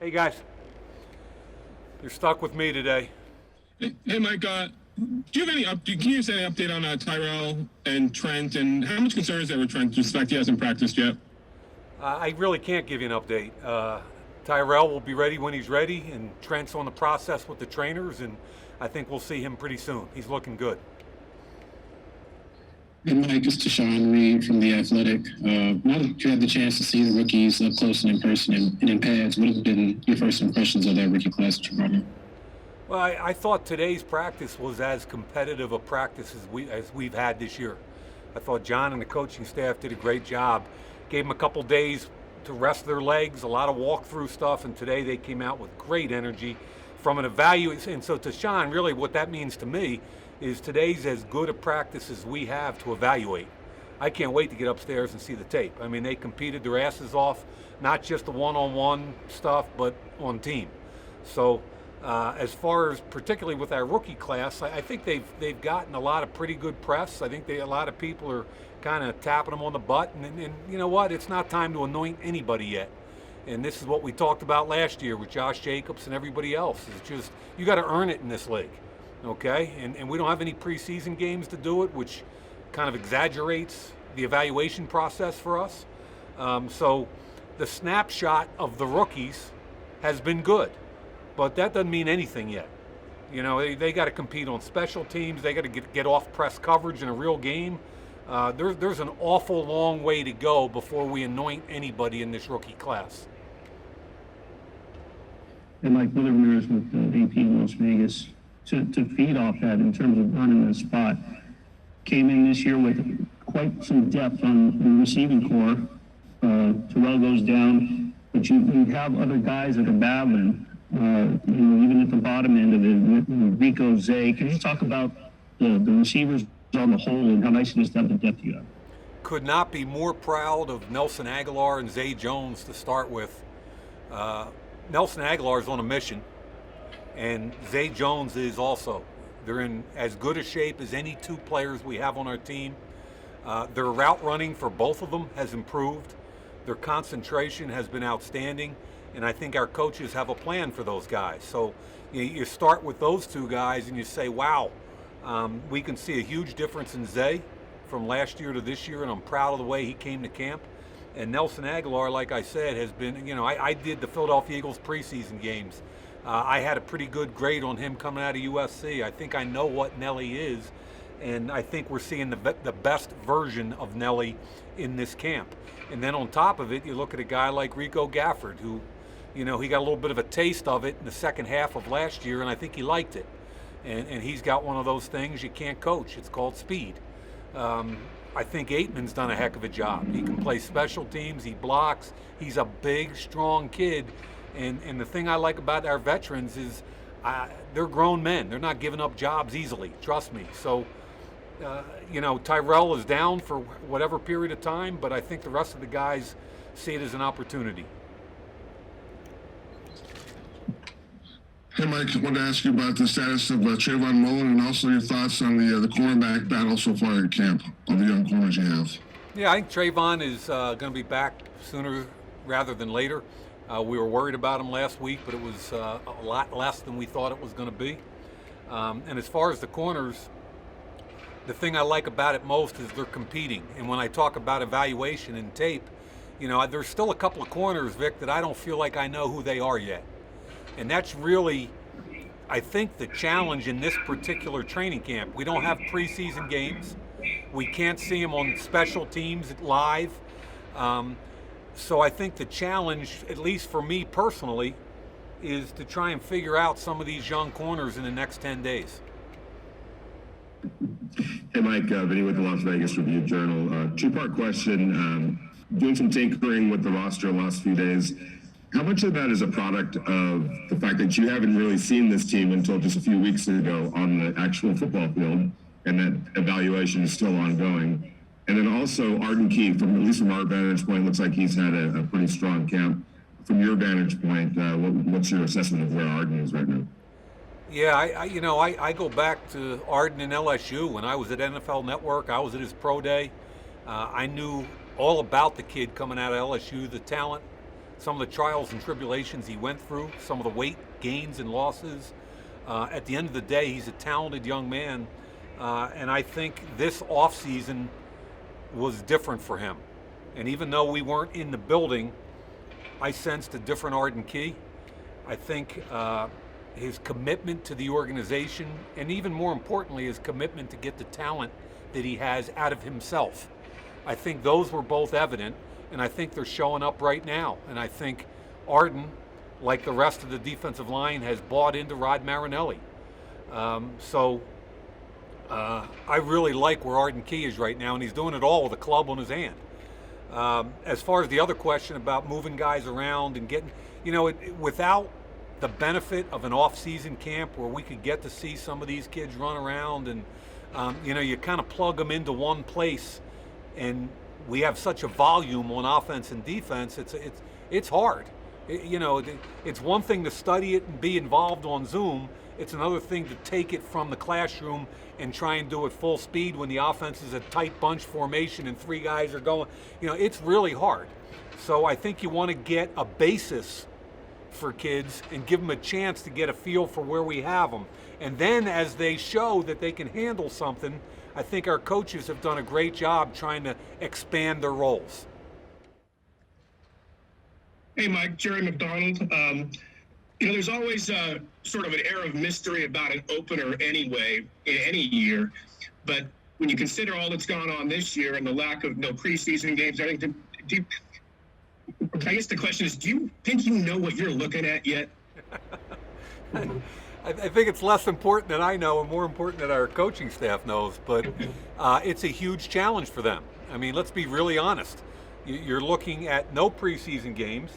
Hey guys, you're stuck with me today. Hey Mike, do you have any can you give us any update on Tyrell and Trent, and how much concern is there with Trent? Respect he hasn't practiced yet. I really can't give you an update. Tyrell will be ready when he's ready, and Trent's on the process with the trainers, and I think we'll see him pretty soon. He's looking good. Hey Mike, it's Deshaun Reed from The Athletic. Now that you had the chance to see the rookies up close and in person and in pads, what have been your first impressions of that rookie class that you brought in? Well, I thought today's practice was as competitive a practice as we've had this year. I thought John and the coaching staff did a great job. Gave them a couple days to rest their legs, a lot of walkthrough stuff, and today they came out with great energy from an evaluation. And so to Sean, really what that means to me is today's as good a practice as we have to evaluate. I can't wait to get upstairs and see the tape. I mean, they competed their asses off, not just the one-on-one stuff, but on team. So as far as particularly with our rookie class, I think they've gotten a lot of pretty good press. I think a lot of people are kind of tapping them on the butt. And you know what? It's not time to anoint anybody yet. And this is what we talked about last year with Josh Jacobs and everybody else. It's just, you got to earn it in this league. Okay, and we don't have any preseason games to do it, which kind of exaggerates the evaluation process for us. So the snapshot of the rookies has been good, but that doesn't mean anything yet. You know, they got to compete on special teams. They got to get off press coverage in a real game. There's an awful long way to go before we anoint anybody in this rookie class. And Mike Willard Ramirez with AP in Las Vegas. To feed off that in terms of earning the spot, came in this year with quite some depth on the receiving core. Terrell goes down, but you have other guys that are battling, even at the bottom end of it, with Rico, Zay. Can you talk about the receivers on the whole and how nice it is to have the depth you have? Could not be more proud of Nelson Agholor and Zay Jones to start with. Nelson Agholor is on a mission. And Zay Jones is also. They're in as good a shape as any two players we have on our team. Their route running for both of them has improved. Their concentration has been outstanding. And I think our coaches have a plan for those guys. So you start with those two guys and you say, wow, we can see a huge difference in Zay from last year to this year. And I'm proud of the way he came to camp. And Nelson Agholor, like I said, has been, I did the Philadelphia Eagles preseason games. I had a pretty good grade on him coming out of USC. I think I know what Nelly is, and I think we're seeing the best version of Nelly in this camp. And then on top of it, you look at a guy like Rico Gafford, who, he got a little bit of a taste of it in the second half of last year, and I think he liked it. And he's got one of those things you can't coach. It's called speed. I think Aitman's done a heck of a job. He can play special teams. He blocks. He's a big, strong kid. And the thing I like about our veterans is they're grown men. They're not giving up jobs easily, trust me. So, Tyrell is down for whatever period of time, but I think the rest of the guys see it as an opportunity. Hey, Mike, I wanted to ask you about the status of Trayvon Mullen and also your thoughts on the cornerback battle so far at camp of the young corners you have. Yeah, I think Trayvon is going to be back sooner rather than later. We were worried about him last week, but it was a lot less than we thought it was going to be. And as far as the corners, the thing I like about it most is they're competing. And when I talk about evaluation and tape, there's still a couple of corners, Vic, that I don't feel like I know who they are yet. And that's really, I think, the challenge in this particular training camp. We don't have preseason games. We can't see them on special teams live. So I think the challenge, at least for me personally, is to try and figure out some of these young corners in the next 10 days. Hey, Mike, Vinny with the Las Vegas Review-Journal. Two-part question. Doing some tinkering with the roster the last few days. How much of that is a product of the fact that you haven't really seen this team until just a few weeks ago on the actual football field, and that evaluation is still ongoing? And then also Arden Key, at least from our vantage point, looks like he's had a pretty strong camp. From your vantage point, what's your assessment of where Arden is right now? Yeah, I go back to Arden and LSU. When I was at NFL Network, I was at his pro day. I knew all about the kid coming out of LSU, the talent, some of the trials and tribulations he went through, some of the weight gains and losses. At the end of the day, he's a talented young man, and I think this offseason was different for him. And even though we weren't in the building, I sensed a different Arden Key. I think his commitment to the organization, and even more importantly, his commitment to get the talent that he has out of himself. I think those were both evident, and I think they're showing up right now. And I think Arden, like the rest of the defensive line, has bought into Rod Marinelli. I really like where Arden Key is right now, and he's doing it all with a club on his hand. As far as the other question about moving guys around and getting, without the benefit of an off-season camp where we could get to see some of these kids run around and, you kind of plug them into one place, and we have such a volume on offense and defense, it's hard. It's one thing to study it and be involved on Zoom. It's another thing to take it from the classroom and try and do it full speed when the offense is a tight bunch formation and three guys are going. It's really hard. So I think you want to get a basis for kids and give them a chance to get a feel for where we have them. And then as they show that they can handle something, I think our coaches have done a great job trying to expand their roles. Hey, Mike, Jerry McDonald. There's always sort of an air of mystery about an opener anyway in any year. But when you consider all that's gone on this year and the lack of preseason games, I guess the question is, do you think you know what you're looking at yet? I think it's less important than I know and more important that our coaching staff knows, but it's a huge challenge for them. I mean, let's be really honest. You're looking at no preseason games.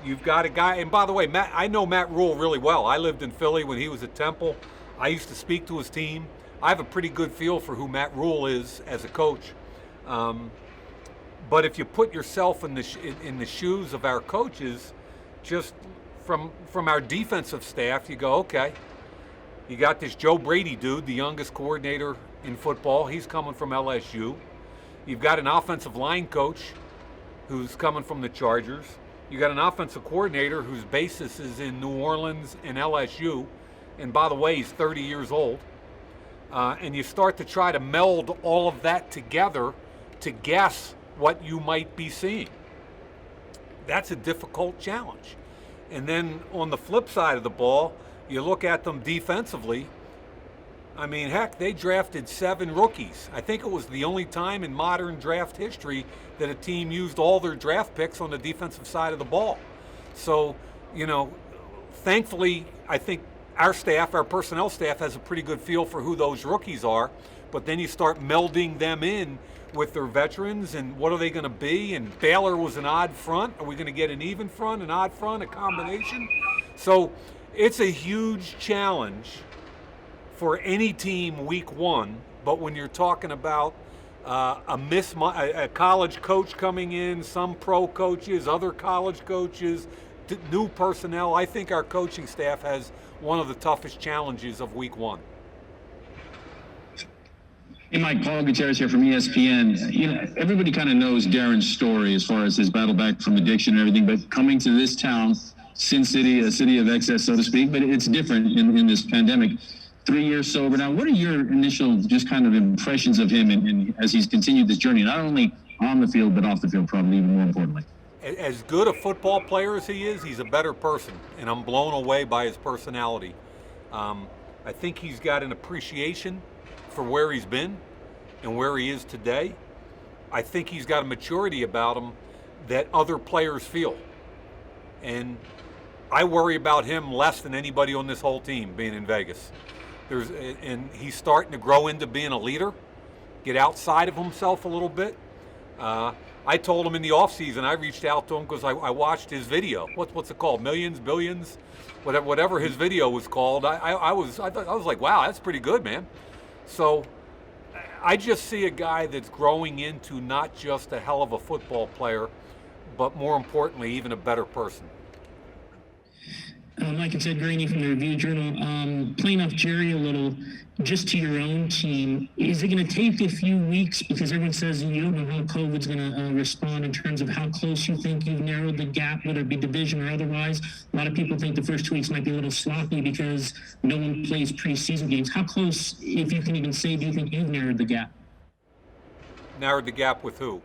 You've got a guy, and by the way, I know Matt Rule really well. I lived in Philly when he was at Temple. I used to speak to his team. I have a pretty good feel for who Matt Rule is as a coach. But if you put yourself in the shoes of our coaches, just from our defensive staff, you go, okay, you got this Joe Brady dude, the youngest coordinator in football. He's coming from LSU. You've got an offensive line coach who's coming from the Chargers. You got an offensive coordinator whose basis is in New Orleans and LSU. And by the way, he's 30 years old. And you start to try to meld all of that together to guess what you might be seeing. That's a difficult challenge. And then on the flip side of the ball, you look at them defensively. I mean, heck, they drafted 7 rookies. I think it was the only time in modern draft history that a team used all their draft picks on the defensive side of the ball. So, thankfully, I think our personnel staff has a pretty good feel for who those rookies are, but then you start melding them in with their veterans and what are they going to be? And Baylor was an odd front. Are we going to get an even front, an odd front, a combination? So it's a huge challenge for any team week one, but when you're talking about a college coach coming in, some pro coaches, other college coaches, new personnel, I think our coaching staff has one of the toughest challenges of week one. Hey, Mike, Paul Gutierrez here from ESPN. Everybody kind of knows Darren's story as far as his battle back from addiction and everything, but coming to this town, Sin City, a city of excess, so to speak, but it's different in this pandemic. 3 years sober now. What are your initial just kind of impressions of him and as he's continued this journey, not only on the field, but off the field, probably even more importantly? As good a football player as he is, he's a better person, and I'm blown away by his personality. I think he's got an appreciation for where he's been and where he is today. I think he's got a maturity about him that other players feel. And I worry about him less than anybody on this whole team being in Vegas. And he's starting to grow into being a leader, get outside of himself a little bit. I told him in the offseason, I reached out to him because I watched his video. What's it called? Millions, Billions? Whatever his video was called. I was like, wow, that's pretty good, man. So I just see a guy that's growing into not just a hell of a football player, but more importantly, even a better person. Mike and Ted Graney from the Review Journal. Playing off Jerry a little, just to your own team, is it going to take a few weeks because everyone says you don't know how COVID's going to respond in terms of how close you think you've narrowed the gap, whether it be division or otherwise? A lot of people think the first 2 weeks might be a little sloppy because no one plays preseason games. How close, if you can even say, do you think you've narrowed the gap? Narrowed the gap with who?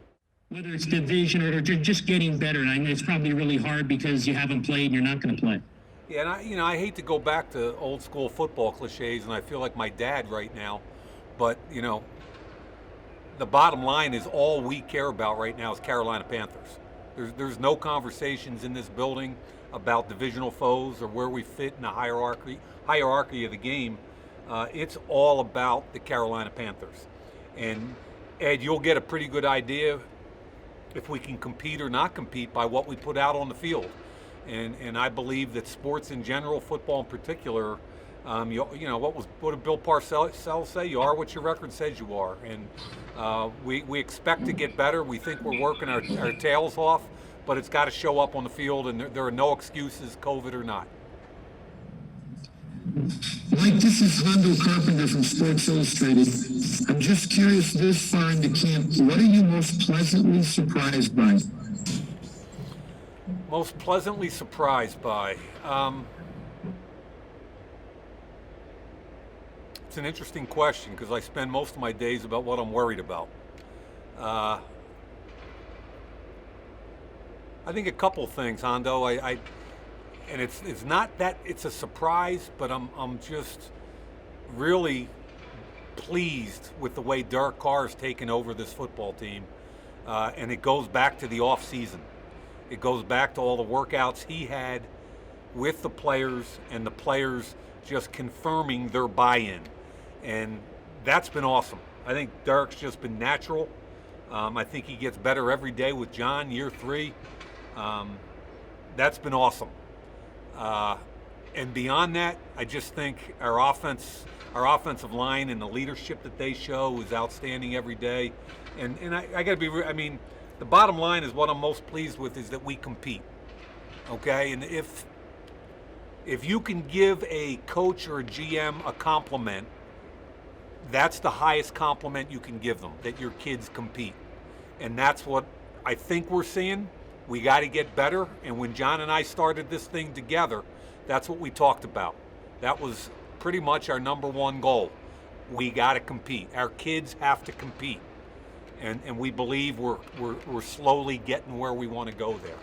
Whether it's division or just getting better. And I know it's probably really hard because you haven't played and you're not going to play. Yeah, and I hate to go back to old school football cliches, and I feel like my dad right now, but the bottom line is all we care about right now is Carolina Panthers. There's no conversations in this building about divisional foes or where we fit in the hierarchy of the game. It's all about the Carolina Panthers. And Ed, you'll get a pretty good idea if we can compete or not compete by what we put out on the field. And I believe that sports in general, football in particular, what did Bill Parcells say? You are what your record says you are. And we expect to get better. We think we're working our tails off, but it's got to show up on the field, and there are no excuses, COVID or not. Mike, this is Hondo Carpenter from Sports Illustrated. I'm just curious, this far into camp, what are you most pleasantly surprised by? Most pleasantly surprised by? It's an interesting question because I spend most of my days about what I'm worried about. I think a couple things, Hondo. And it's not that it's a surprise, but I'm just really pleased with the way Derek Carr has taken over this football team, and it goes back to the off season. It goes back to all the workouts he had with the players, and the players just confirming their buy-in, and that's been awesome. I think Derek's just been natural. I think he gets better every day with John, year 3. That's been awesome. And beyond that, I just think our offensive line and the leadership that they show is outstanding every day. And I got to be, the bottom line is what I'm most pleased with is that we compete. Okay, and if you can give a coach or a GM a compliment, that's the highest compliment you can give them, that your kids compete. And that's what I think we're seeing. We got to get better. And when John and I started this thing together, that's what we talked about. That was pretty much our number one goal. We got to compete. Our kids have to compete. And we believe we're slowly getting where we want to go there.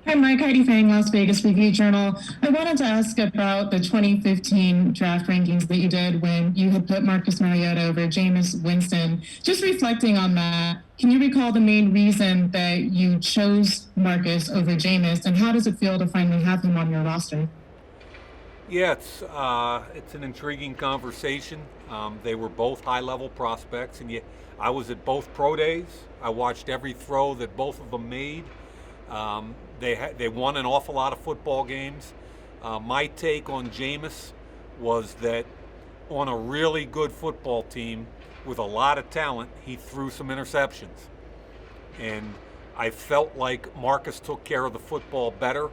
Hi, Mike. Heidi Fang, Las Vegas Review Journal. I wanted to ask about the 2015 draft rankings that you did when you had put Marcus Mariota over Jameis Winston. Just reflecting on that, can you recall the main reason that you chose Marcus over Jameis, and how does it feel to finally have him on your roster? Yeah, it's an intriguing conversation. They were both high-level prospects, and yet I was at both pro days. I watched every throw that both of them made. They won an awful lot of football games. My take on Jameis was that on a really good football team with a lot of talent, he threw some interceptions. And I felt like Marcus took care of the football better,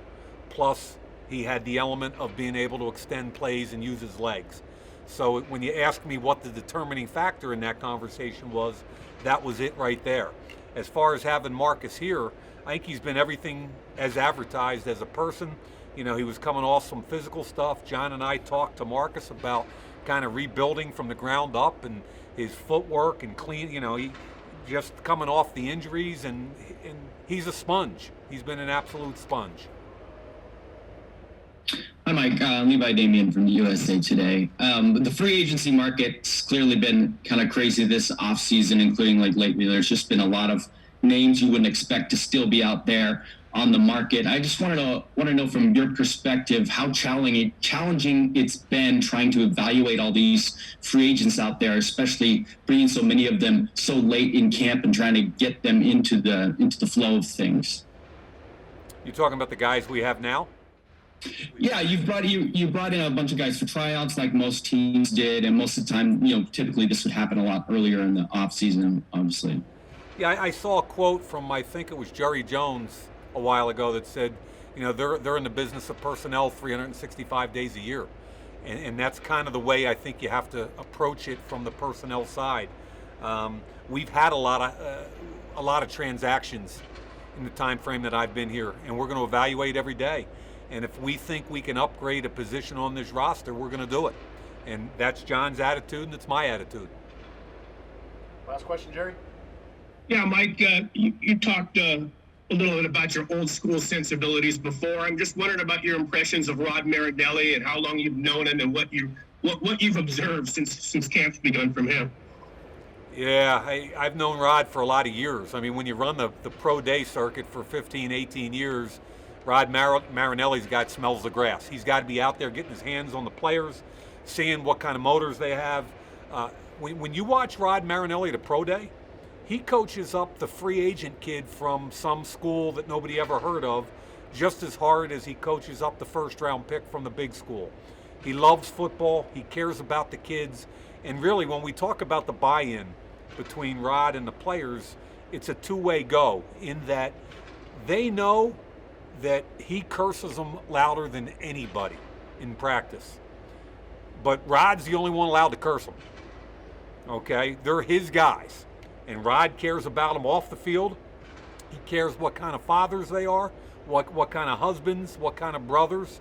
plus he had the element of being able to extend plays and use his legs. So when you ask me what the determining factor in that conversation was, that was it right there. As far as having Marcus here, I think he's been everything as advertised as a person. He was coming off some physical stuff. John and I talked to Marcus about kind of rebuilding from the ground up and his footwork and clean, he just coming off the injuries, and he's a sponge. He's been an absolute sponge. Hi, Mike. Levi Damien from the USA Today. The free agency market's clearly been kind of crazy this offseason, including lately. There's just been a lot of names you wouldn't expect to still be out there on the market. I just want to know from your perspective how challenging it's been trying to evaluate all these free agents out there, especially bringing so many of them so late in camp and trying to get them into the flow of things. You talking about the guys we have now? Yeah, you brought in a bunch of guys for tryouts like most teams did, and most of the time, typically this would happen a lot earlier in the off season, obviously. Yeah, I saw a quote from, I think it was Jerry Jones a while ago that said, You know, they're in the business of personnel 365 days a year. And that's kind of the way I think you have to approach it from the personnel side. We've had a lot of transactions in the time frame that I've been here, and we're going to evaluate every day. And if we think we can upgrade a position on this roster, we're going to do it. And that's John's attitude, and it's my attitude. Last question, Jerry. Yeah, Mike, you talked a little bit about your old school sensibilities before. I'm just wondering about your impressions of Rod Marinelli and how long you've known him and what you've observed since camp's begun from him. Yeah, I've known Rod for a lot of years. I mean, when you run the pro day circuit for 15, 18 years, Rod Marinelli's got smells the grass. He's got to be out there getting his hands on the players, seeing what kind of motors they have. When you watch Rod Marinelli at a pro day, he coaches up the free agent kid from some school that nobody ever heard of just as hard as he coaches up the first-round pick from the big school. He loves football. He cares about the kids. And really, when we talk about the buy-in between Rod and the players, it's a two-way go in that they know that he curses them louder than anybody in practice. But Rod's the only one allowed to curse them. Okay? They're his guys. And Rod cares about them off the field. He cares what kind of fathers they are, what kind of husbands, what kind of brothers.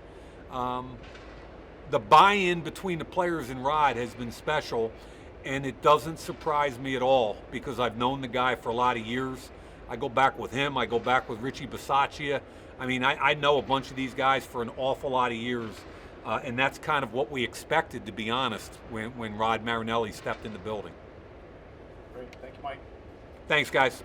The buy-in between the players and Rod has been special, and it doesn't surprise me at all because I've known the guy for a lot of years. I go back with him. I go back with Richie Bisaccia. I mean, I know a bunch of these guys for an awful lot of years, and that's kind of what we expected, to be honest, when Rod Marinelli stepped in the building. Great. Thank you, Mike. Thanks, guys.